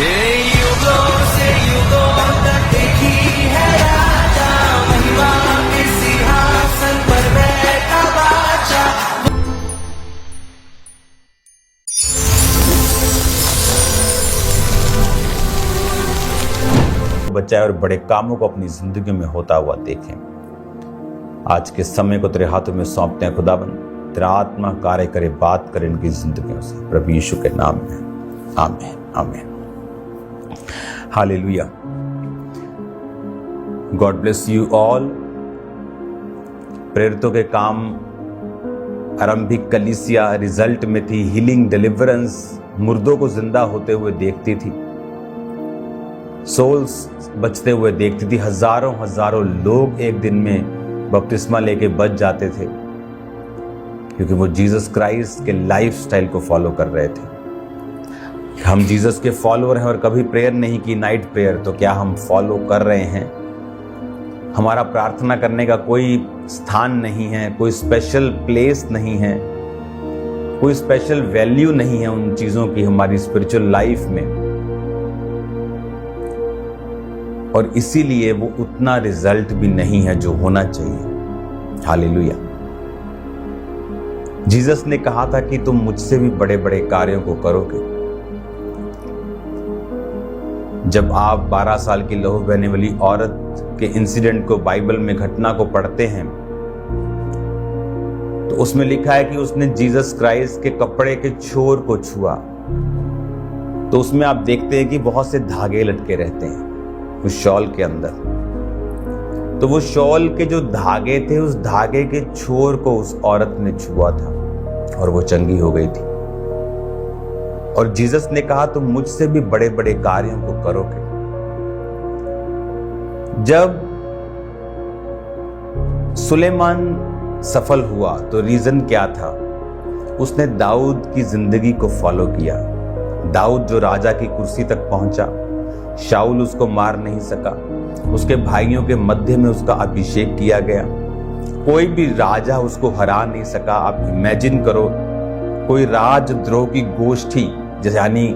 युगों से युगों तक एक ही है राजा, महिमा के सिंहासन पर बैठा बादशाह। बच्चा और बड़े कामों को अपनी जिंदगी में होता हुआ देखें। आज के समय को तेरे हाथों में सौंपते हैं खुदाबंद, तेरा आत्मा कार्य करे, बात करे इनकी जिंदगियों से, प्रभु यीशु के नाम में, आमीन आमीन। Hallelujah. God bless you all. प्रेरितों के काम आरंभिक कलीसिया रिजल्ट में थी, हीलिंग, डिलीवरेंस, मुर्दों को जिंदा होते हुए देखती थी, सोल्स बचते हुए देखती थी। हजारों हजारों लोग एक दिन में बपतिस्मा लेके बच जाते थे, क्योंकि वो जीसस क्राइस्ट के लाइफस्टाइल को फॉलो कर रहे थे। हम जीसस के फॉलोअर हैं और कभी प्रेयर नहीं की, नाइट प्रेयर, तो क्या हम फॉलो कर रहे हैं? हमारा प्रार्थना करने का कोई स्थान नहीं है, कोई स्पेशल प्लेस नहीं है, कोई स्पेशल वैल्यू नहीं है उन चीजों की हमारी स्पिरिचुअल लाइफ में, और इसीलिए वो उतना रिजल्ट भी नहीं है जो होना चाहिए। हालेलुया। जीसस ने कहा था कि तुम मुझसे भी बड़े बड़े कार्यों को करोगे। जब आप 12 साल की लहू बहने वाली औरत के इंसिडेंट को, बाइबल में घटना को पढ़ते हैं, तो उसमें लिखा है कि उसने जीसस क्राइस्ट के कपड़े के छोर को छुआ। तो उसमें आप देखते हैं कि बहुत से धागे लटके रहते हैं उस शॉल के अंदर। तो वो शॉल के जो धागे थे, उस धागे के छोर को उस औरत ने छुआ था और वो चंगी हो गई थी। और जीसस ने कहा तुम मुझसे भी बड़े बड़े कार्यों को करोगे। जब सुलेमान सफल हुआ तो रीजन क्या था? उसने दाऊद की जिंदगी को फॉलो किया। दाऊद जो राजा की कुर्सी तक पहुंचा, शाऊल उसको मार नहीं सका, उसके भाइयों के मध्य में उसका अभिषेक किया गया, कोई भी राजा उसको हरा नहीं सका। आप इमेजिन करो, कोई राजद्रोह की गोष्ठी, जैसे यानी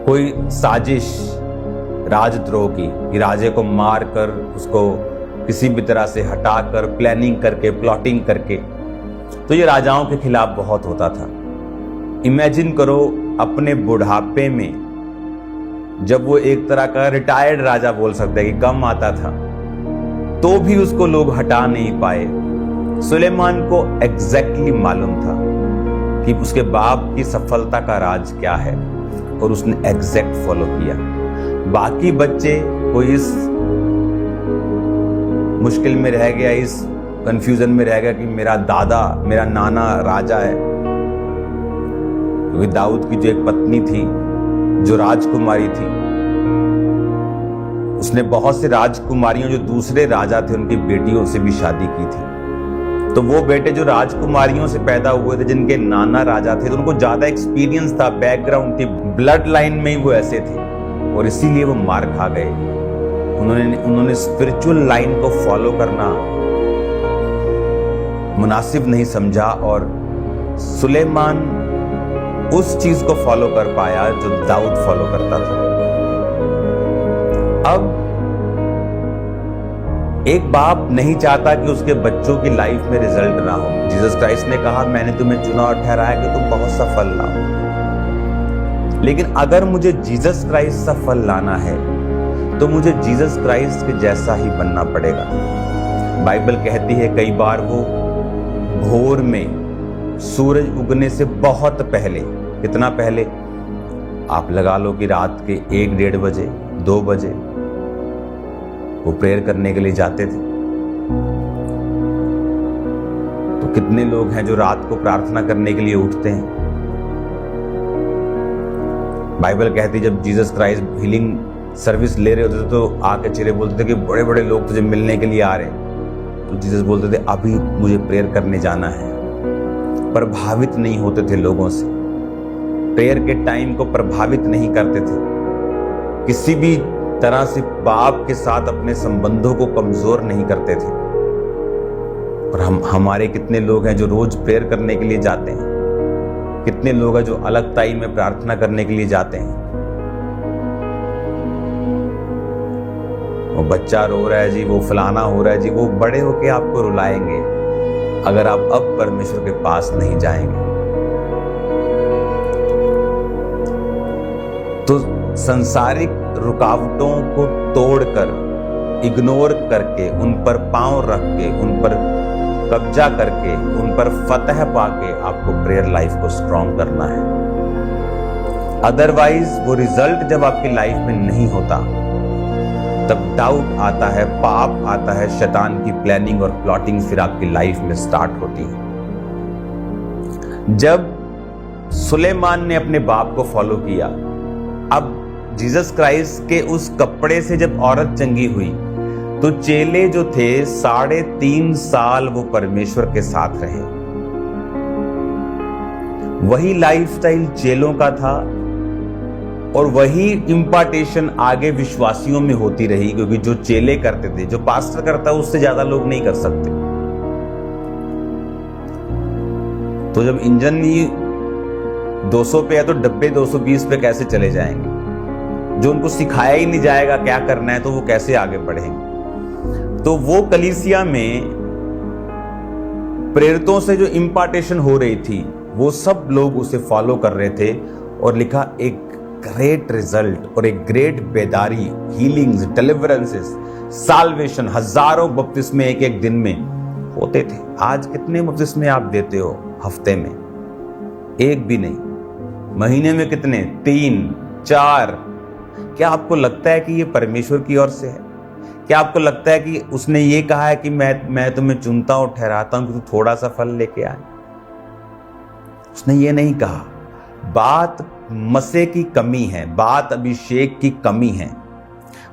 कोई साजिश राजद्रोह की, कि राजे को मार कर उसको किसी भी तरह से हटाकर, प्लानिंग करके, प्लॉटिंग करके, तो ये राजाओं के खिलाफ बहुत होता था। इमेजिन करो अपने बुढ़ापे में, जब वो एक तरह का रिटायर्ड राजा बोल सकते हैं कि कम आता था, तो भी उसको लोग हटा नहीं पाए। सुलेमान को एग्जैक्टली मालूम था कि उसके बाप की सफलता का राज क्या है, और उसने एग्जैक्ट फॉलो किया। बाकी बच्चे कोई इस मुश्किल में रह गया, इस कंफ्यूजन में रह गया कि मेरा दादा, मेरा नाना राजा है। क्योंकि दाऊद की जो एक पत्नी थी जो राजकुमारी थी, उसने बहुत से राजकुमारियों जो दूसरे राजा थे उनकी बेटियों से भी शादी की थी। तो वो बेटे जो राजकुमारियों से पैदा हुए थे, जिनके नाना राजा थे, तो उनको ज्यादा एक्सपीरियंस था, बैकग्राउंड थी, ब्लड लाइन में ही वो ऐसे थे, और इसीलिए वो मार खा गए। उन्होंने स्पिरिचुअल लाइन को फॉलो करना मुनासिब नहीं समझा, और सुलेमान उस चीज को फॉलो कर पाया जो दाऊद फॉलो करता था। अब एक बाप नहीं चाहता कि उसके बच्चों की लाइफ में रिजल्ट ना हो। जीसस क्राइस्ट ने कहा मैंने तुम्हें चुना और ठहराया कि तुम बहुत सा फल लाओ। लेकिन अगर मुझे जीसस क्राइस्ट सा फल लाना है तो मुझे जीसस क्राइस्ट के जैसा ही बनना पड़ेगा। बाइबल कहती है कई बार वो भोर में सूरज उगने से बहुत पहले, कितना पहले, आप लगा लो कि रात के 1-1:30 बजे, 2 बजे वो प्रेयर करने के लिए जाते थे। तो कितने लोग हैं जो रात को प्रार्थना करने के लिए उठते हैं? बाइबल कहती जब जीसस क्राइस्ट हीलिंग सर्विस ले रहे होते थे तो आके चेहरे बोलते थे कि बड़े बड़े लोग तुझे मिलने के लिए आ रहे हैं। तो जीसस बोलते थे अभी मुझे प्रेयर करने जाना है। प्रभावित नहीं होते थे लोगों से, प्रेयर के टाइम को प्रभावित नहीं करते थे, किसी भी तरह से बाप के साथ अपने संबंधों को कमजोर नहीं करते थे। और हमारे कितने लोग हैं जो रोज प्रेयर करने के लिए जाते हैं, कितने लोग हैं जो अलग टाइम में प्रार्थना करने के लिए जाते हैं, वो बच्चा रो रहा है जी, वो फलाना हो रहा है जी, वो बड़े होके आपको रुलाएंगे अगर आप अब परमेश्वर के पास नहीं जाएंगे। तो संसारिक रुकावटों को तोड़कर, इग्नोर करके, उन पर पांव रख के, उन पर कब्जा करके, उन पर फतह पाके आपको प्रेयर लाइफ को स्ट्रॉन्ग करना है। अदरवाइज वो रिजल्ट जब आपकी लाइफ में नहीं होता तब डाउट आता है, पाप आता है, शैतान की प्लानिंग और प्लॉटिंग फिर आपकी लाइफ में स्टार्ट होती है। जब सुलेमान ने अपने बाप को फॉलो किया, अब जीसस क्राइस्ट के उस कपड़े से जब औरत चंगी हुई तो चेले जो थे 3.5 साल वो परमेश्वर के साथ रहे। वही लाइफस्टाइल चेलों का था और वही इंपार्टेशन आगे विश्वासियों में होती रही, क्योंकि जो चेले करते थे, जो पास्टर करता है उससे ज्यादा लोग नहीं कर सकते। तो जब इंजन ही 200 पे है तो डब्बे 220 पे कैसे चले जाएंगे? जो उनको सिखाया ही नहीं जाएगा क्या करना है तो वो कैसे आगे बढ़ेंगे? तो वो कलीसिया में प्रेरितों से जो इंपार्टेशन हो रही थी वो सब लोग उसे फॉलो कर रहे थे, और लिखा एक ग्रेट रिजल्ट और एक ग्रेट बेदारी, हीलिंग्स, डिलीवरेंसेस, साल्वेशन, हजारों बपतिस्मे एक एक दिन में होते थे। आज कितने बपतिस्मे आप देते हो हफ्ते में? एक भी नहीं। महीने में कितने? 3, 4। क्या आपको लगता है कि ये परमेश्वर की ओर से है? क्या आपको लगता है कि उसने ये कहा है कि मैं तुम्हें चुनता हूं, ठहराता हूं कि तू थोड़ा सा फल लेके आए? उसने ये नहीं कहा। बात मसे की कमी है, बात अभिषेक की कमी है।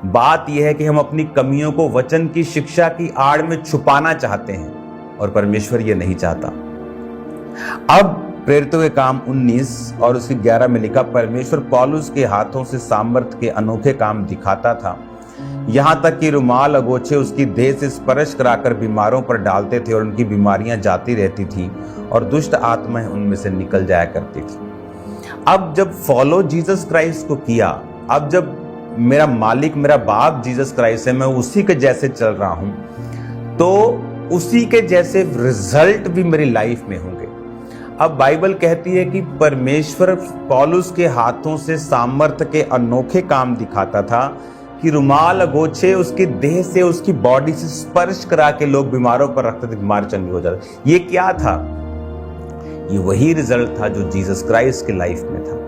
बात यह है कि हम अपनी कमियों को वचन की शिक्षा की आड़ में छुपाना चाहते हैं, और परमेश्वर ये नहीं चाहता। अब प्रेरितों के काम 19 और उसकी 11 में लिखा, परमेश्वर पौलुस के हाथों से सामर्थ के अनोखे काम दिखाता था, यहां तक कि रुमाल अगोछे उसकी देह से स्पर्श कराकर बीमारों पर डालते थे और उनकी बीमारियां जाती रहती थी और दुष्ट आत्माएं उनमें से निकल जाया करती थी। अब जब फॉलो जीसस क्राइस्ट को किया, अब जब मेरा मालिक, मेरा बाप जीसस क्राइस्ट है, मैं उसी के जैसे चल रहा हूं, तो उसी के जैसे रिजल्ट भी मेरी लाइफ में होंगे। अब बाइबल कहती है कि परमेश्वर पौलुस के हाथों से सामर्थ्य के अनोखे काम दिखाता था कि रुमाल अगोछे उसकी देह से, उसकी बॉडी से स्पर्श करा के लोग बीमारों पर रखते थे, बीमार चंगे हो जाते। ये क्या था? ये वही रिजल्ट था जो जीसस क्राइस्ट की लाइफ में था।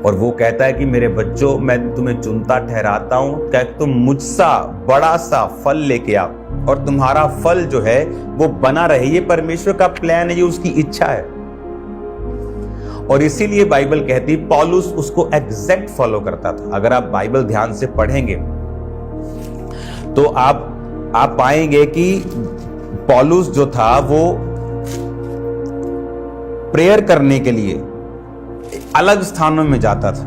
और वो कहता है कि मेरे बच्चों, मैं तुम्हें चुनता ठहराता हूं, क्या तुम मुझसा बड़ा सा फल लेके आओ और तुम्हारा फल जो है वो बना रहे। ये परमेश्वर का प्लान है, ये उसकी इच्छा है। और इसीलिए बाइबल कहती है पौलुस उसको एग्जैक्ट फॉलो करता था। अगर आप बाइबल ध्यान से पढ़ेंगे तो आप पाएंगे कि पौलुस जो था वो प्रेयर करने के लिए अलग स्थानों में जाता था।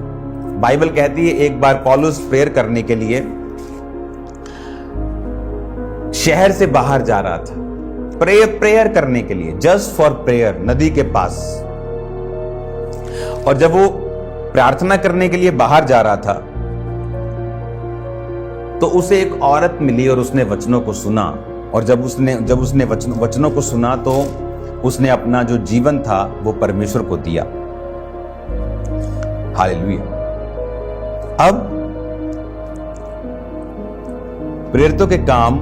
बाइबल कहती है एक बार पौलुस प्रेयर करने के लिए शहर से बाहर जा रहा था, प्रेयर करने के लिए, जस्ट फॉर प्रेयर, नदी के पास। और जब वो प्रार्थना करने के लिए बाहर जा रहा था तो उसे एक औरत मिली और उसने वचनों को सुना। और जब उसने वचनों को सुना तो उसने अपना जो जीवन था वो परमेश्वर को दिया। हालेलुया। अब प्रेरितों के काम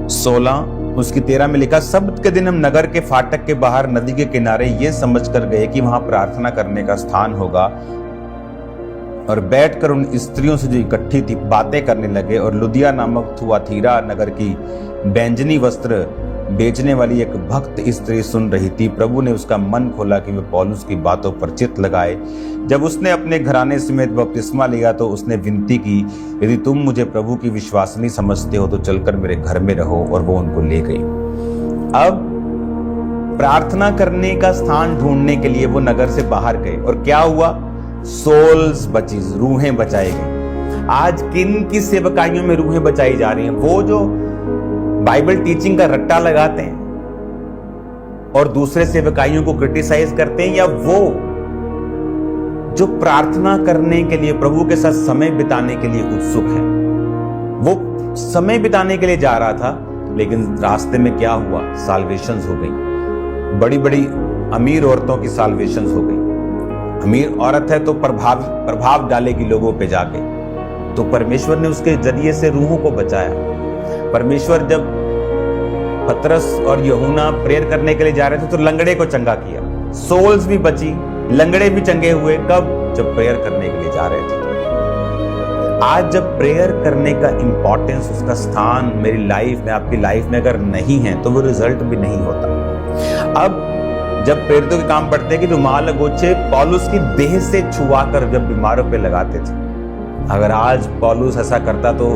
16 उसकी 13 में लिखा, सब्त के दिन हम नगर के फाटक के बाहर नदी के किनारे ये समझकर गए कि वहां प्रार्थना करने का स्थान होगा, और बैठकर उन स्त्रियों से जो इकट्ठी थी बातें करने लगे। और लुदिया नामक थुआतीरा नगर की बैंजनी वस्त्र बेचने वाली एक भक्त स्त्री सुन रही थी। प्रभु ने उसका मन खोला कि वे पौलुस की बातों पर चित्त लगाए। जब उसने अपने घराने समेत बपतिस्मा लिया तो उसने विनती की, यदि तुम मुझे प्रभु की विश्वासनी समझते हो तो चलकर मेरे घर में रहो, और वो उनको ले गई। अब प्रार्थना करने का स्थान ढूंढने के लिए वो नगर से बाहर गए, और क्या हुआ? सोल्स बची, रूहें बचाई गई। आज किन की सेवकाइयों में रूहें बचाई जा रही हैं? वो जो बाइबल टीचिंग का रट्टा लगाते हैं और दूसरे सेवकाइयों को क्रिटिसाइज करते हैं, या वो जो प्रार्थना करने के लिए, प्रभु के साथ समय बिताने के लिए उत्सुक है? वो समय बिताने के लिए जा रहा था, लेकिन रास्ते में क्या हुआ, साल्वेशंस हो गई। बड़ी बड़ी अमीर औरतों की साल्वेशंस हो गई। अमीर औरत है तो प्रभाव डालेगी लोगों पे जाके, तो परमेश्वर ने उसके जरिए से रूहों को बचाया। परमेश्वर जब पतरस और यूहन्ना प्रेयर करने के लिए जा रहे थे तो लंगड़े को चंगा किया, सोल्स भी बची, लंगड़े भी चंगे हुए। कब? जब प्रेयर करने के लिए जा रहे थे। आज जब प्रेयर करने का इंपॉर्टेंस, उसका स्थान मेरी लाइफ में, आपकी लाइफ में अगर नहीं है तो वो रिजल्ट भी नहीं होता। अब जब प्रेरितों के काम पढ़ते हैं कि रुमाल गोछे पौलुस की देह से छुआकर जब बीमारों पे लगाते थे। अगर आज पौलुस ऐसा करता तो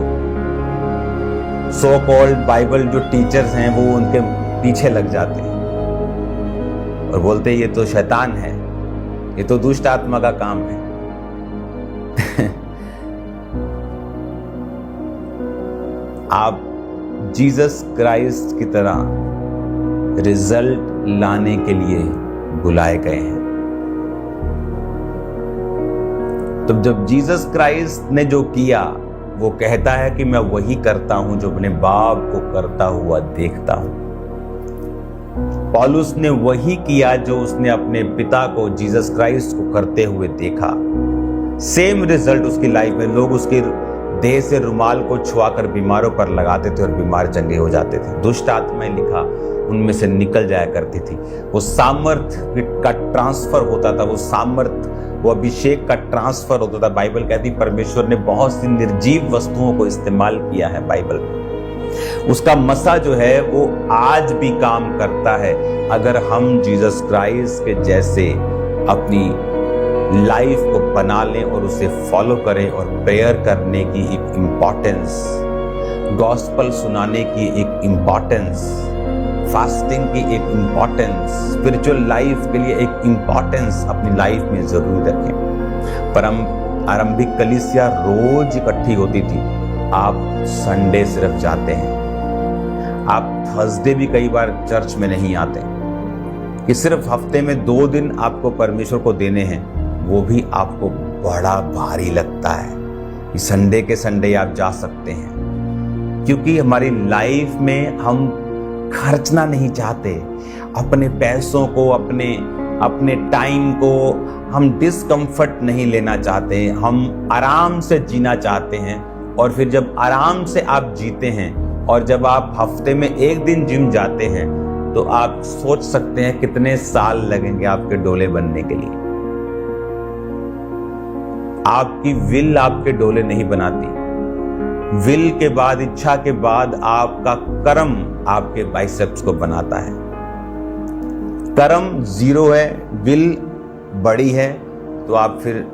सो कॉल्ड बाइबल जो टीचर्स हैं वो उनके पीछे लग जाते हैं और बोलते ये तो शैतान है, ये तो दुष्ट आत्मा का काम है। आप जीसस क्राइस्ट की तरह रिजल्ट लाने के लिए बुलाए गए हैं। तो जब जीसस क्राइस्ट ने जो किया, वो कहता है कि मैं वही करता हूं जो अपने बाप को करता हुआ देखता हूं। पौलुस ने वही किया जो उसने अपने पिता को, जीसस क्राइस्ट को करते हुए देखा। सेम रिजल्ट उसकी लाइफ में, लोग उसके देह से रुमाल को छुआकर बीमारों पर लगाते थे और बीमार चंगे हो जाते थे। दुष्ट आत्माएं, लिखा, उनमें से निकल जाया करती थी। वो सामर्थ का ट्रांसफर होता था, वो सामर्थ, वो अभिषेक का ट्रांसफर होता था। बाइबल कहती परमेश्वर ने बहुत सी निर्जीव वस्तुओं को इस्तेमाल किया है बाइबल में। उसका मसा जो है वो आज भी काम करता है अगर हम जीसस क्राइस्ट के जैसे अपनी लाइफ को बना लें और उसे फॉलो करें। और प्रेयर करने की एक इम्पॉर्टेंस, गॉस्पल सुनाने की एक इम्पॉर्टेंस, फास्टिंग की एक इम्पॉर्टेंस, स्पिरिचुअल लाइफ के लिए एक इम्पॉर्टेंस अपनी लाइफ में जरूर रखें। पर आरंभिक कलीसिया रोज इकट्ठी होती थी, आप संडे सिर्फ जाते हैं। आप थर्सडे भी कई बार चर्च में नहीं आते, कि सिर्फ हफ्ते में 2 दिन आपको परमेश्वर को देने हैं, वो भी आपको बड़ा भारी लगता है कि संडे के संडे आप जा सकते हैं। क्योंकि हमारी लाइफ में हम खर्चना नहीं चाहते, अपने पैसों को, अपने टाइम को हम डिस्कम्फर्ट नहीं लेना चाहते, हम आराम से जीना चाहते हैं। और फिर जब आराम से आप जीते हैं और जब आप हफ्ते में 1 दिन जिम जाते हैं तो आप सोच सकते हैं कितने साल लगेंगे आपके डोले बनने के लिए। आपकी विल आपके डोले नहीं बनाती, विल के बाद, इच्छा के बाद आपका कर्म आपके बाइसेप्स को बनाता है। कर्म 0 है, विल बड़ी है, तो आप फिर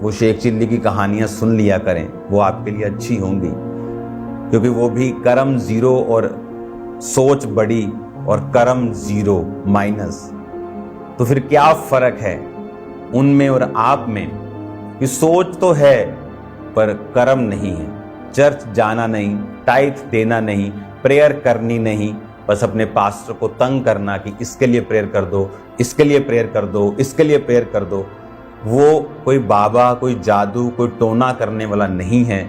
वो शेख चिल्ली की कहानियां सुन लिया करें, वो आपके लिए अच्छी होंगी। क्योंकि वो भी कर्म 0 और सोच बड़ी और कर्म 0 माइनस। तो फिर क्या फर्क है उनमें और आप में? कि सोच तो है पर कर्म नहीं है। चर्च जाना नहीं, टाइथ देना नहीं, प्रेयर करनी नहीं, बस अपने पास्टर को तंग करना कि इसके लिए प्रेयर कर दो, इसके लिए प्रेयर कर दो, इसके लिए प्रेयर कर दो। वो कोई बाबा, कोई जादू, कोई टोना करने वाला नहीं है।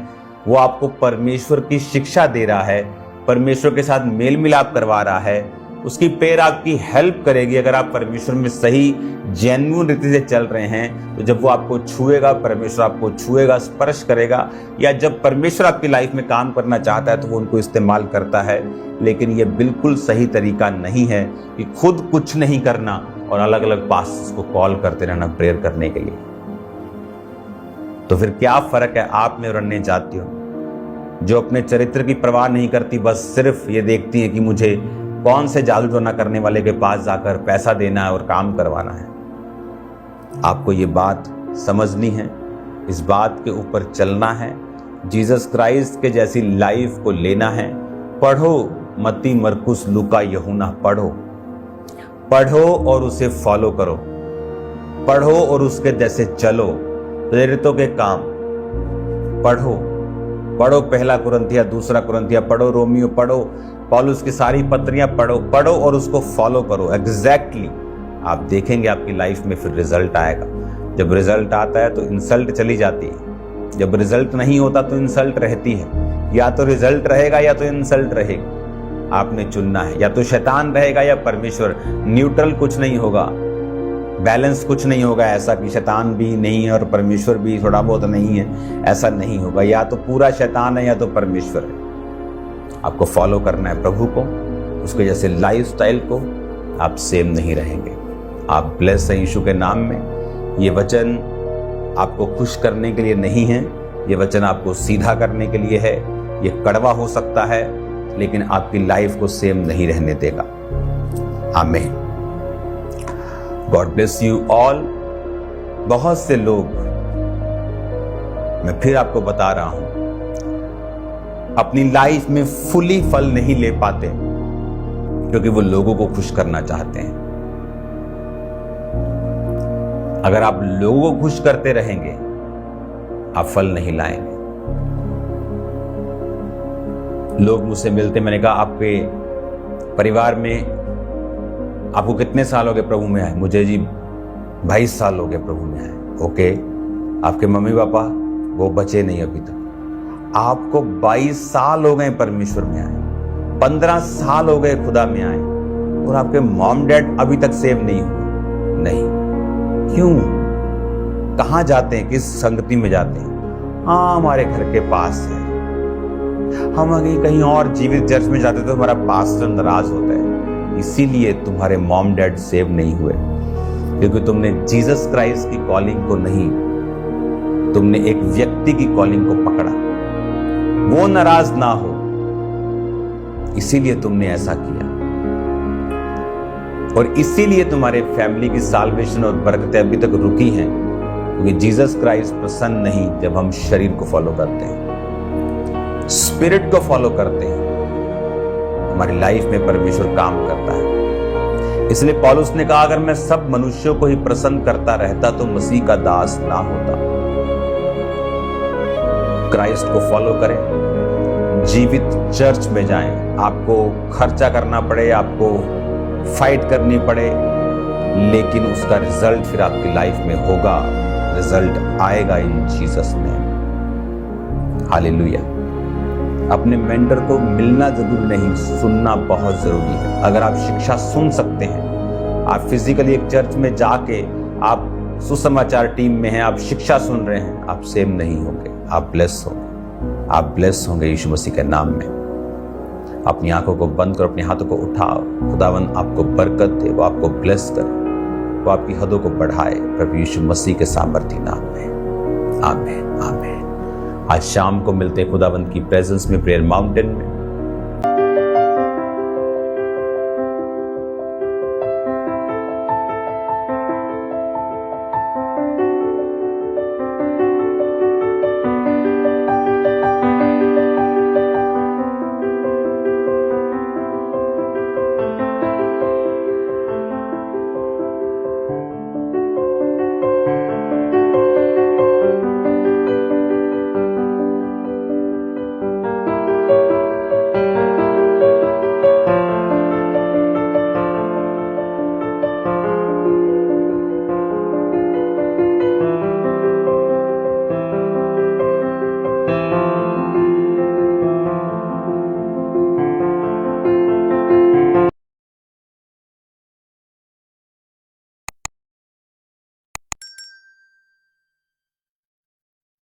वो आपको परमेश्वर की शिक्षा दे रहा है, परमेश्वर के साथ मेल मिलाप करवा रहा है। उसकी प्रेयर आपकी हेल्प करेगी अगर आप परमेश्वर में सही जेन्युइन रीति से चल रहे हैं। तो जब वो आपको छुएगा, परमेश्वर आपको छुएगा, स्पर्श करेगा, या जब परमेश्वर आपकी लाइफ में काम करना चाहता है तो वो उनको इस्तेमाल करता है। लेकिन ये बिल्कुल सही तरीका नहीं है कि खुद कुछ नहीं करना और अलग अलग पास्टर्स को कॉल करते रहना प्रेयर करने के लिए। तो फिर क्या फर्क है आप में और अन्य जातियों, जो अपने चरित्र की परवाह नहीं करती, बस सिर्फ ये देखती है कि मुझे कौन से जादू टोना करने वाले के पास जाकर पैसा देना है और काम करवाना है। आपको ये बात समझनी है, इस बात के ऊपर चलना है, जीसस क्राइस्ट के जैसी लाइफ को लेना है। पढ़ो मत्ती, मरकुस, लूका, यूहन्ना, पढ़ो और उसे फॉलो करो, पढ़ो और उसके जैसे चलो। प्रेरितों के काम पढ़ो, पहला कुरिन्थिया, दूसरा कुरिन्थिया पढ़ो, रोमियो पढ़ो, पौलुस की सारी पत्रियां पढ़ो और उसको फॉलो करो एग्जैक्टली। आप देखेंगे आपकी लाइफ में फिर रिजल्ट आएगा। जब रिजल्ट आता है तो इंसल्ट चली जाती है, जब रिजल्ट नहीं होता तो इंसल्ट रहती है। या तो रिजल्ट रहेगा या तो इंसल्ट रहेगी, आपने चुनना है। या तो शैतान रहेगा या परमेश्वर, न्यूट्रल कुछ नहीं होगा, बैलेंस कुछ नहीं होगा ऐसा कि शैतान भी नहीं है और परमेश्वर भी थोड़ा बहुत नहीं है, ऐसा नहीं होगा। या तो पूरा शैतान है या तो परमेश्वर है। आपको फॉलो करना है प्रभु को, उसके जैसे लाइफस्टाइल को, आप सेम नहीं रहेंगे। आप ब्लेस हैं यीशु के नाम में। ये वचन आपको खुश करने के लिए नहीं है, ये वचन आपको सीधा करने के लिए है। ये कड़वा हो सकता है लेकिन आपकी लाइफ को सेम नहीं रहने देगा। आमीन। God bless you all. बहुत से लोग, मैं फिर आपको बता रहा हूं, अपनी लाइफ में फुली फल नहीं ले पाते क्योंकि वो लोगों को खुश करना चाहते हैं। अगर आप लोगों को खुश करते रहेंगे, आप फल नहीं लाएंगे। लोग मुझसे मिलते, मैंने कहा आपके परिवार में आपको कितने साल हो गए प्रभु में आए? मुझे जी 22 साल हो गए प्रभु में आए। ओके, आपके मम्मी पापा वो बचे नहीं अभी तक। आपको 22 साल हो गए परमेश्वर में आए, 15 साल हो गए खुदा में आए, और आपके मॉम डैड अभी तक सेव नहीं हुए। नहीं, क्यों? कहां जाते हैं? किस संगति में जाते हैं? हाँ, हमारे घर के पास है। हम अगर कहीं और जीवित चर्च में जाते तो हमारा पास्टर नाराज होता है। इसीलिए तुम्हारे मॉम डैड सेव नहीं हुए, क्योंकि तुमने जीसस क्राइस्ट की कॉलिंग को नहीं, तुमने एक व्यक्ति की कॉलिंग को पकड़ा। वो नाराज ना हो, इसीलिए तुमने ऐसा किया। और इसीलिए तुम्हारे फैमिली की साल्वेशन और बरकतें अभी तक रुकी हैं, क्योंकि जीसस क्राइस्ट प्रसन्न नहीं जब हम शरीर को फॉलो करते हैं, स्पिरिट को फॉलो करते हैं। हमारी लाइफ में परमेश्वर काम करता है। इसलिए पौलुस ने कहा, अगर मैं सब मनुष्यों को ही प्रसन्न करता रहता तो मसीह का दास ना होता। क्राइस्ट को फॉलो करें, जीवित चर्च में जाएं। आपको खर्चा करना पड़े, आपको फाइट करनी पड़े, लेकिन उसका रिजल्ट फिर आपकी लाइफ में होगा। रिजल्ट आएगा इन जीसस नेम। हालेलुया। अपने मेंटर को मिलना जरूरी नहीं, सुनना बहुत जरूरी है। अगर आप शिक्षा सुन सकते हैं, आप फिजिकली एक चर्च में जाके आप सुसमाचार टीम में हैं, आप शिक्षा सुन रहे हैं, आप सेम नहीं होंगे। आप ब्लेस होंगे, आप ब्लेस होंगे यीशु मसीह के नाम में। अपनी आंखों को बंद करो, अपने हाथों को उठाओ। खुदावन आपको बरकत दे, वो आपको ब्लेस करे, वो आपकी हदों को बढ़ाए, प्रभु यीशु मसीह के सामर्थी नाम में। आमीन, आमीन। आज शाम को मिलते हैं खुदावंत की प्रेजेंस में, प्रेयर माउंटेन में।